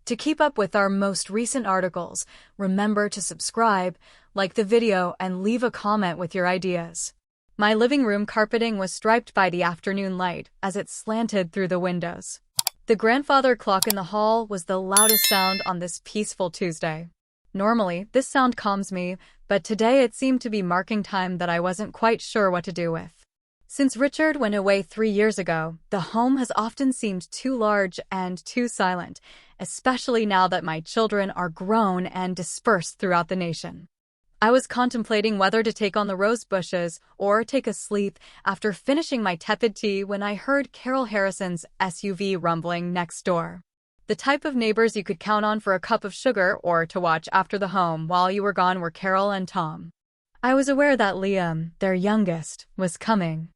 To keep up with our most recent articles, remember to subscribe, like the video, and leave a comment with your ideas. My living room carpeting was striped by the afternoon light as it slanted through the windows. The grandfather clock in the hall was the loudest sound on this peaceful Tuesday. Normally, this sound calms me, but today it seemed to be marking time that I wasn't quite sure what to do with. Since Richard went away 3 years ago, the home has often seemed too large and too silent, especially now that my children are grown and dispersed throughout the nation. I was contemplating whether to take on the rose bushes or take a sleep after finishing my tepid tea when I heard Carol Harrison's SUV rumbling next door. The type of neighbors you could count on for a cup of sugar or to watch after the home while you were gone were Carol and Tom. I was aware that Liam, their youngest, was coming.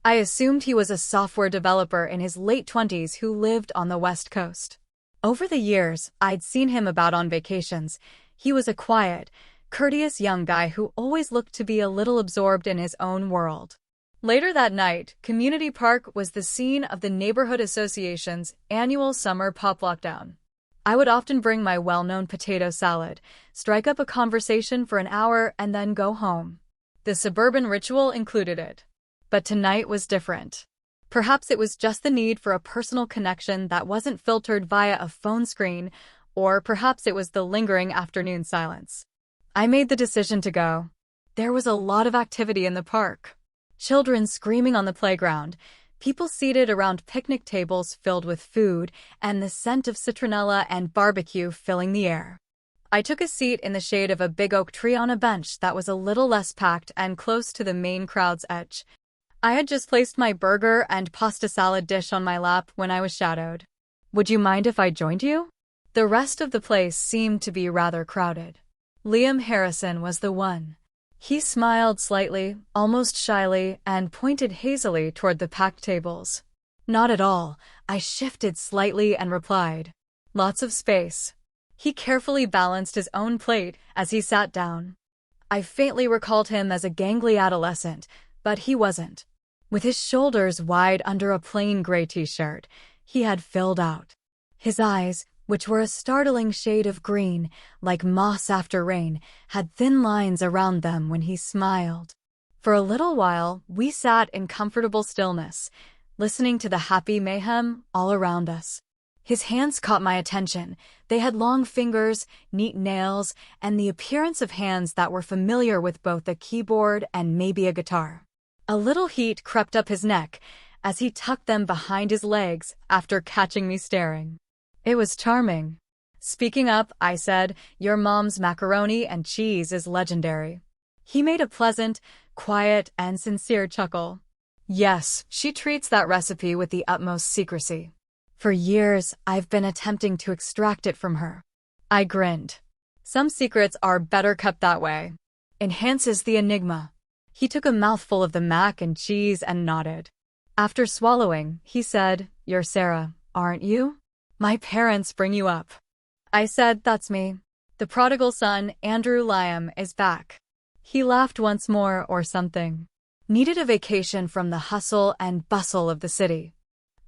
I assumed he was a software developer in his late 20s who lived on the West Coast. Over the years, I'd seen him about on vacations. He was a quiet, courteous young guy who always looked to be a little absorbed in his own world. Later that night, Community Park was the scene of the Neighborhood Association's annual summer pop lockdown. I would often bring my well-known potato salad, strike up a conversation for an hour, and then go home. The suburban ritual included it. But tonight was different. Perhaps it was just the need for a personal connection that wasn't filtered via a phone screen, or perhaps it was the lingering afternoon silence. I made the decision to go. There was a lot of activity in the park. Children screaming on the playground, people seated around picnic tables filled with food, and the scent of citronella and barbecue filling the air. I took a seat in the shade of a big oak tree on a bench that was a little less packed and close to the main crowd's edge. I had just placed my burger and pasta salad dish on my lap when I was shadowed. "Would you mind if I joined you?" The rest of the place seemed to be rather crowded. Liam Harrison was the one. He smiled slightly, almost shyly, and pointed hazily toward the packed tables. "Not at all," I shifted slightly and replied. "Lots of space." He carefully balanced his own plate as he sat down. I faintly recalled him as a gangly adolescent, but he wasn't. With his shoulders wide under a plain gray t-shirt, he had filled out. His eyes, which were a startling shade of green, like moss after rain, had thin lines around them when he smiled. For a little while, we sat in comfortable stillness, listening to the happy mayhem all around us. His hands caught my attention. They had long fingers, neat nails, and the appearance of hands that were familiar with both a keyboard and maybe a guitar. A little heat crept up his neck as he tucked them behind his legs after catching me staring. It was charming. Speaking up, I said, "Your mom's macaroni and cheese is legendary." He made a pleasant, quiet, and sincere chuckle. "Yes, she treats that recipe with the utmost secrecy. For years, I've been attempting to extract it from her." I grinned. "Some secrets are better kept that way. Enhances the enigma." He took a mouthful of the mac and cheese and nodded. After swallowing, he said, "You're Sarah, aren't you? My parents bring you up." I said, "That's me. The prodigal son, Andrew Liam, is back." He laughed once more or something. Needed a vacation from the hustle and bustle of the city.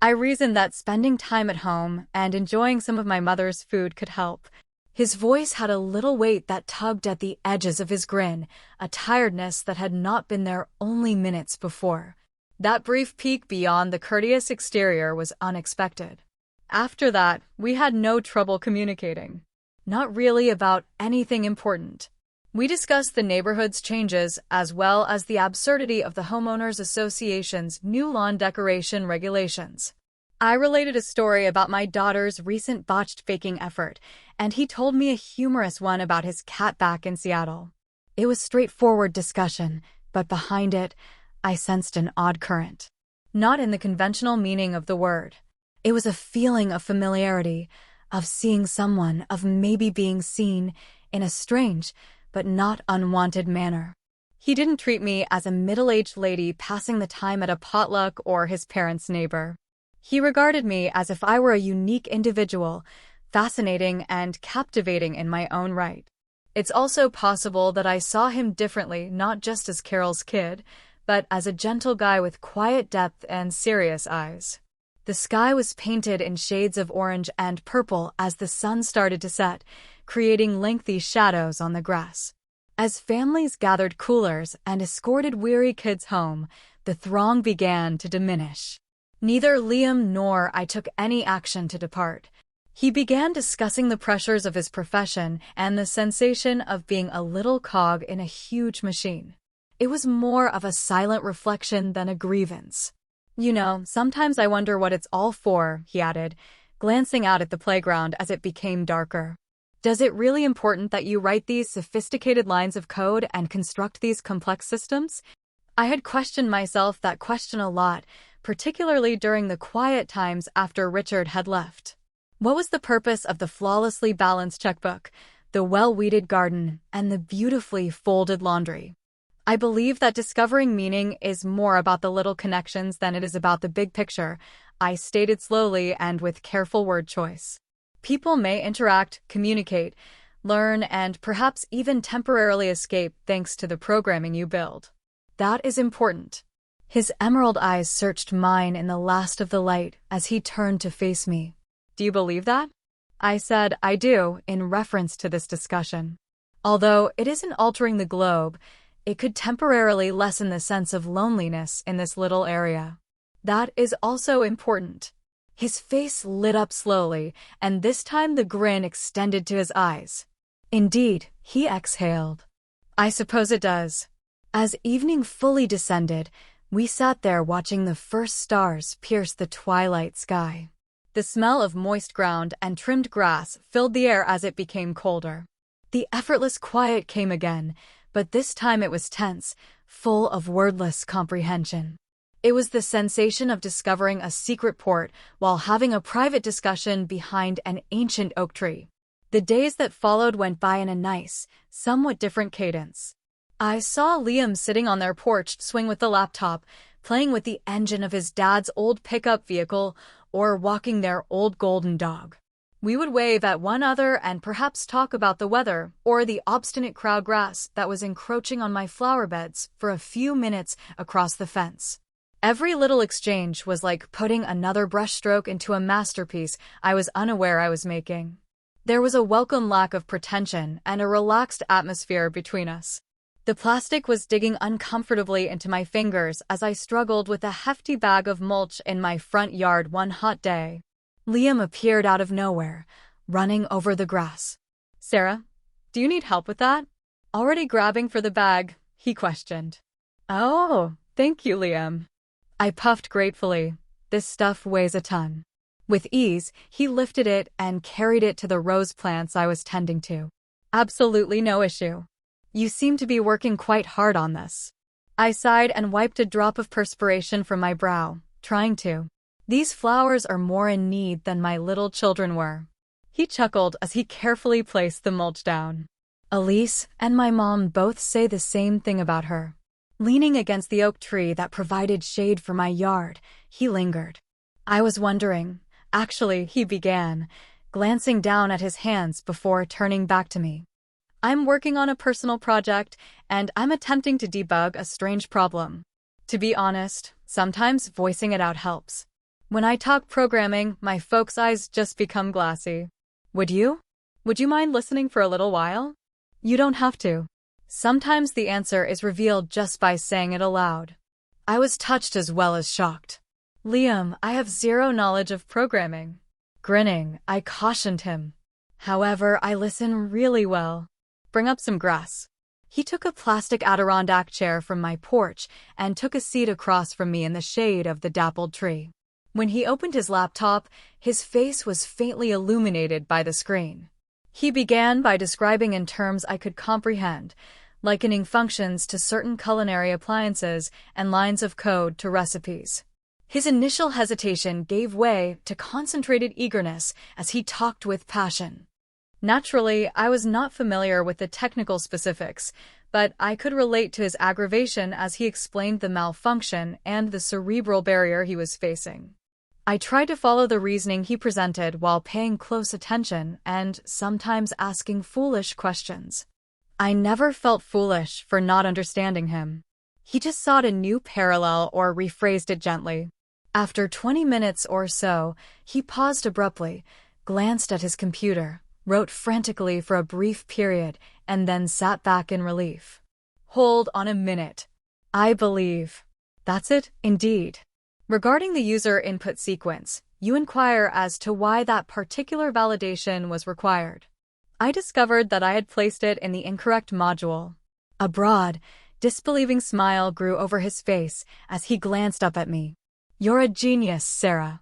I reasoned that spending time at home and enjoying some of my mother's food could help. His voice had a little weight that tugged at the edges of his grin, a tiredness that had not been there only minutes before. That brief peek beyond the courteous exterior was unexpected. After that, we had no trouble communicating. Not really about anything important. We discussed the neighborhood's changes as well as the absurdity of the Homeowners Association's new lawn decoration regulations. I related a story about my daughter's recent botched baking effort, and he told me a humorous one about his cat back in Seattle. It was straightforward discussion, but behind it, I sensed an odd current. Not in the conventional meaning of the word. It was a feeling of familiarity, of seeing someone, of maybe being seen, in a strange, but not unwanted manner. He didn't treat me as a middle-aged lady passing the time at a potluck or his parents' neighbor. He regarded me as if I were a unique individual, fascinating and captivating in my own right. It's also possible that I saw him differently, not just as Carol's kid, but as a gentle guy with quiet depth and serious eyes. The sky was painted in shades of orange and purple as the sun started to set, creating lengthy shadows on the grass. As families gathered coolers and escorted weary kids home, the throng began to diminish. Neither Liam nor I took any action to depart. He began discussing the pressures of his profession and the sensation of being a little cog in a huge machine. It was more of a silent reflection than a grievance. "You know, sometimes I wonder what it's all for," he added, glancing out at the playground as it became darker. "Does it really important that you write these sophisticated lines of code and construct these complex systems?" I had questioned myself that question a lot, particularly during the quiet times after Richard had left. What was the purpose of the flawlessly balanced checkbook, the well-weeded garden, and the beautifully folded laundry? I believe that discovering meaning is more about the little connections than it is about the big picture, I stated slowly and with careful word choice. People may interact, communicate, learn, and perhaps even temporarily escape thanks to the programming you build. That is important. His emerald eyes searched mine in the last of the light as he turned to face me. "Do you believe that?" I said, "I do," in reference to this discussion. Although it isn't altering the globe, it could temporarily lessen the sense of loneliness in this little area. That is also important. His face lit up slowly, and this time the grin extended to his eyes. Indeed, he exhaled. "I suppose it does." As evening fully descended, we sat there watching the first stars pierce the twilight sky. The smell of moist ground and trimmed grass filled the air as it became colder. The effortless quiet came again, but this time it was tense, full of wordless comprehension. It was the sensation of discovering a secret port while having a private discussion behind an ancient oak tree. The days that followed went by in a nice, somewhat different cadence. I saw Liam sitting on their porch swing with the laptop, playing with the engine of his dad's old pickup vehicle, or walking their old golden dog. We would wave at one another and perhaps talk about the weather or the obstinate crowgrass that was encroaching on my flower beds for a few minutes across the fence. Every little exchange was like putting another brushstroke into a masterpiece I was unaware I was making. There was a welcome lack of pretension and a relaxed atmosphere between us. The plastic was digging uncomfortably into my fingers as I struggled with a hefty bag of mulch in my front yard one hot day. Liam appeared out of nowhere, running over the grass. "Sarah, do you need help with that?" Already grabbing for the bag, he questioned. "Oh, thank you, Liam." I puffed gratefully. This stuff weighs a ton. With ease, he lifted it and carried it to the rose plants I was tending to. "Absolutely no issue. You seem to be working quite hard on this." I sighed and wiped a drop of perspiration from my brow, trying to. "These flowers are more in need than my little children were." He chuckled as he carefully placed the mulch down. "Elise and my mom both say the same thing about her." Leaning against the oak tree that provided shade for my yard, he lingered. "I was wondering, actually," he began, glancing down at his hands before turning back to me. "I'm working on a personal project, and I'm attempting to debug a strange problem. To be honest, sometimes voicing it out helps. When I talk programming, my folks' eyes just become glassy. Would you? Would you mind listening for a little while? You don't have to." Sometimes the answer is revealed just by saying it aloud. I was touched as well as shocked. "Liam, I have zero knowledge of programming." Grinning, I cautioned him. "However, I listen really well. Bring up some grass." He took a plastic Adirondack chair from my porch and took a seat across from me in the shade of the dappled tree. When he opened his laptop, his face was faintly illuminated by the screen. He began by describing in terms I could comprehend, likening functions to certain culinary appliances and lines of code to recipes. His initial hesitation gave way to concentrated eagerness as he talked with passion. Naturally, I was not familiar with the technical specifics, but I could relate to his aggravation as he explained the malfunction and the cerebral barrier he was facing. I tried to follow the reasoning he presented while paying close attention and sometimes asking foolish questions. I never felt foolish for not understanding him. He just sought a new parallel or rephrased it gently. After 20 minutes or so, he paused abruptly, glanced at his computer, wrote frantically for a brief period, and then sat back in relief. Hold on a minute. I believe. That's it, indeed. Regarding the user input sequence, you inquire as to why that particular validation was required. I discovered that I had placed it in the incorrect module. A broad, disbelieving smile grew over his face as he glanced up at me. You're a genius, Sarah.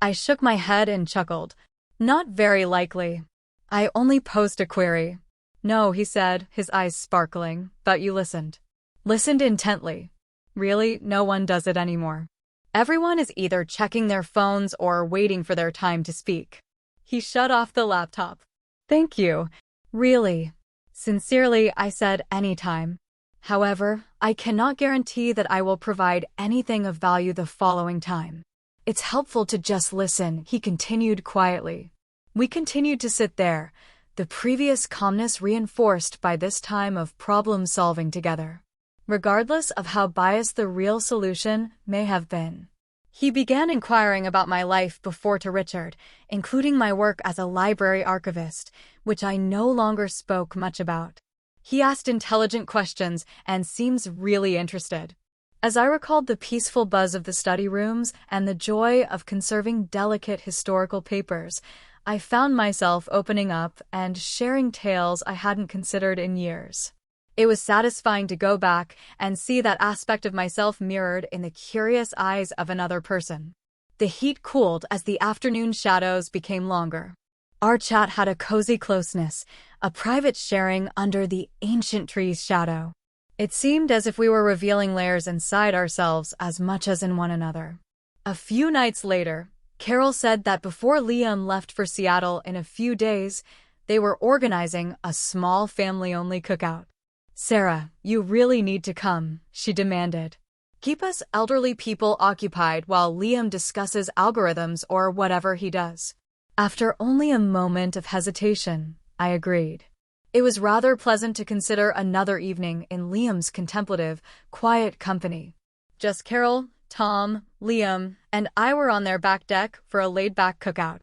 I shook my head and chuckled. Not very likely. I only posed a query. No, he said, his eyes sparkling, but you listened. Listened intently. Really, no one does it anymore. Everyone is either checking their phones or waiting for their time to speak. He shut off the laptop. Thank you. Really. Sincerely, I said anytime. However, I cannot guarantee that I will provide anything of value the following time. It's helpful to just listen, he continued quietly. We continued to sit there, the previous calmness reinforced by this time of problem-solving together. Regardless of how biased the real solution may have been. He began inquiring about my life before to Richard, including my work as a library archivist, which I no longer spoke much about. He asked intelligent questions and seems really interested. As I recalled the peaceful buzz of the study rooms and the joy of conserving delicate historical papers, I found myself opening up and sharing tales I hadn't considered in years. It was satisfying to go back and see that aspect of myself mirrored in the curious eyes of another person. The heat cooled as the afternoon shadows became longer. Our chat had a cozy closeness, a private sharing under the ancient tree's shadow. It seemed as if we were revealing layers inside ourselves as much as in one another. A few nights later, Carol said that before Liam left for Seattle in a few days, they were organizing a small family-only cookout. Sarah, you really need to come, she demanded. Keep us elderly people occupied while Liam discusses algorithms or whatever he does. After only a moment of hesitation, I agreed. It was rather pleasant to consider another evening in Liam's contemplative, quiet company. Just Carol, Tom, Liam, and I were on their back deck for a laid-back cookout.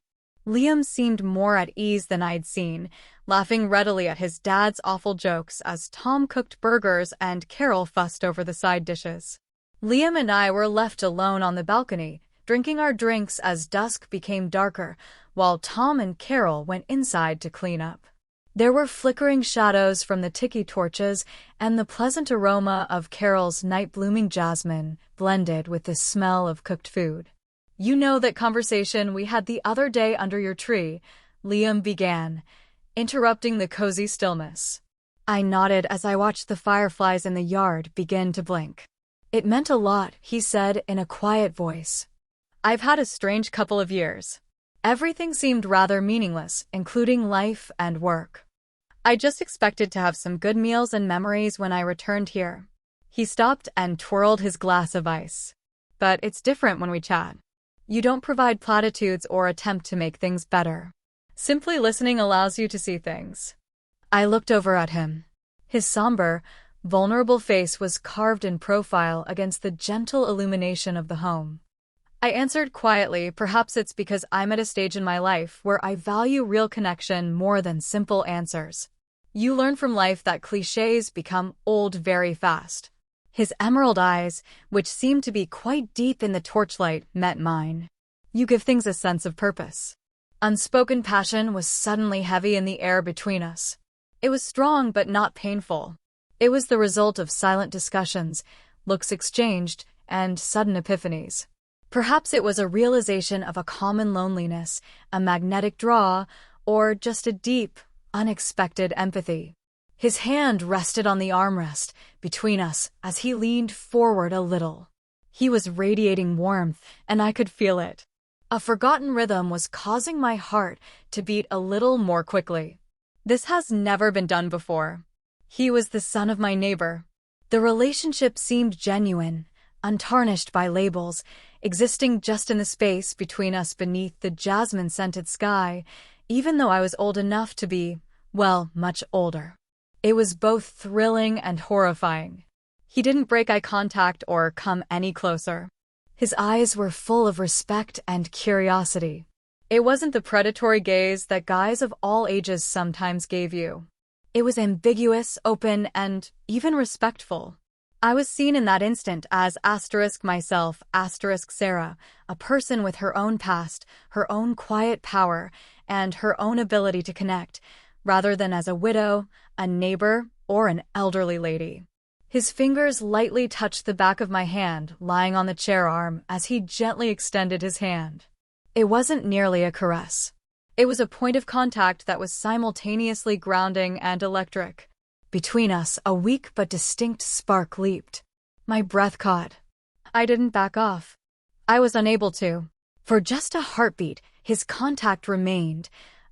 Liam seemed more at ease than I'd seen, laughing readily at his dad's awful jokes as Tom cooked burgers and Carol fussed over the side dishes. Liam and I were left alone on the balcony, drinking our drinks as dusk became darker, while Tom and Carol went inside to clean up. There were flickering shadows from the tiki torches, and the pleasant aroma of Carol's night-blooming jasmine blended with the smell of cooked food. You know that conversation we had the other day under your tree, Liam began, interrupting the cozy stillness. I nodded as I watched the fireflies in the yard begin to blink. It meant a lot, he said in a quiet voice. I've had a strange couple of years. Everything seemed rather meaningless, including life and work. I just expected to have some good meals and memories when I returned here. He stopped and twirled his glass of ice. But it's different when we chat. You don't provide platitudes or attempt to make things better. Simply listening allows you to see things. I looked over at him. His somber, vulnerable face was carved in profile against the gentle illumination of the home. I answered quietly, perhaps it's because I'm at a stage in my life where I value real connection more than simple answers. You learn from life that clichés become old very fast. His emerald eyes, which seemed to be quite deep in the torchlight, met mine. You give things a sense of purpose. Unspoken passion was suddenly heavy in the air between us. It was strong but not painful. It was the result of silent discussions, looks exchanged, and sudden epiphanies. Perhaps it was a realization of a common loneliness, a magnetic draw, or just a deep, unexpected empathy. His hand rested on the armrest between us as he leaned forward a little. He was radiating warmth, and I could feel it. A forgotten rhythm was causing my heart to beat a little more quickly. This has never been done before. He was the son of my neighbor. The relationship seemed genuine, untarnished by labels, existing just in the space between us beneath the jasmine-scented sky, even though I was old enough to be, well, much older. It was both thrilling and horrifying. He didn't break eye contact or come any closer. His eyes were full of respect and curiosity. It wasn't the predatory gaze that guys of all ages sometimes gave you. It was ambiguous, open, and even respectful. I was seen in that instant as myself, Sarah, a person with her own past, her own quiet power, and her own ability to connect, rather than as a widow, a neighbor, or an elderly lady. His fingers lightly touched the back of my hand lying on the chair arm as he gently extended his hand. It wasn't nearly a caress. It was a point of contact that was simultaneously grounding and electric. Between us, a weak but distinct spark leaped. My breath caught. I didn't back off. I was unable to. For just a heartbeat, his contact remained,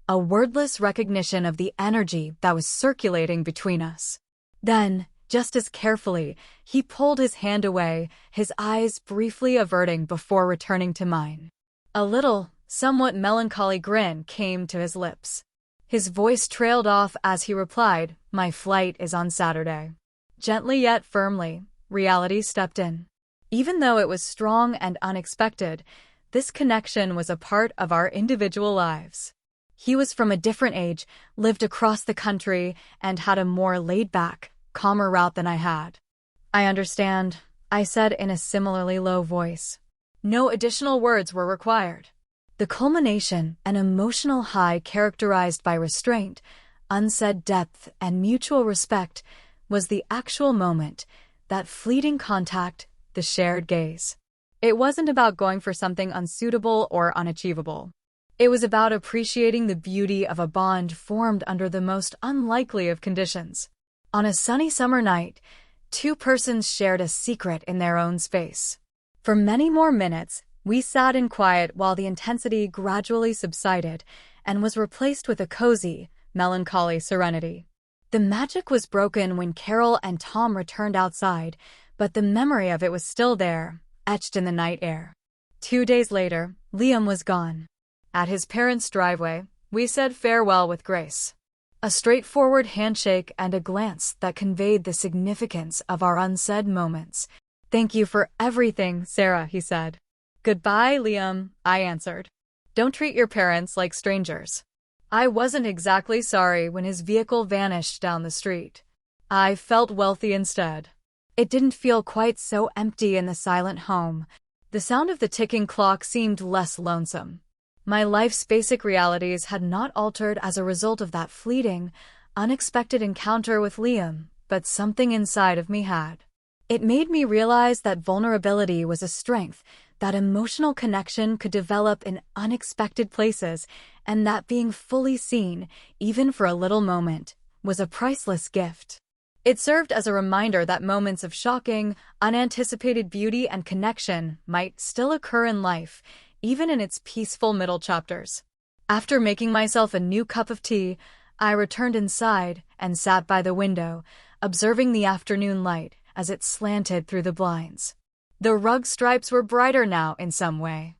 a wordless recognition of the energy that was circulating between us. Then, just as carefully, he pulled his hand away, his eyes briefly averting before returning to mine. A little, somewhat melancholy grin came to his lips. His voice trailed off as he replied, "My flight is on Saturday." Gently yet firmly, reality stepped in. Even though it was strong and unexpected, this connection was a part of our individual lives. He was from a different age, lived across the country, and had a more laid-back, calmer route than I had. "I understand," I said in a similarly low voice. No additional words were required. The culmination, an emotional high characterized by restraint, unsaid depth, and mutual respect, was the actual moment, that fleeting contact, the shared gaze. It wasn't about going for something unsuitable or unachievable. It was about appreciating the beauty of a bond formed under the most unlikely of conditions. On a sunny summer night, two persons shared a secret in their own space. For many more minutes, we sat in quiet while the intensity gradually subsided and was replaced with a cozy, melancholy serenity. The magic was broken when Carol and Tom returned outside, but the memory of it was still there, etched in the night air. 2 days later, Liam was gone. At his parents' driveway, we said farewell with grace. A straightforward handshake and a glance that conveyed the significance of our unsaid moments. "Thank you for everything, Sarah," he said. "Goodbye, Liam," I answered. "Don't treat your parents like strangers." I wasn't exactly sorry when his vehicle vanished down the street. I felt wealthy instead. It didn't feel quite so empty in the silent home. The sound of the ticking clock seemed less lonesome. My life's basic realities had not altered as a result of that fleeting, unexpected encounter with Liam, but something inside of me had. It made me realize that vulnerability was a strength, that emotional connection could develop in unexpected places, and that being fully seen, even for a little moment, was a priceless gift. It served as a reminder that moments of shocking, unanticipated beauty and connection might still occur in life, even in its peaceful middle chapters. After making myself a new cup of tea, I returned inside and sat by the window, observing the afternoon light as it slanted through the blinds. The rug stripes were brighter now in some way.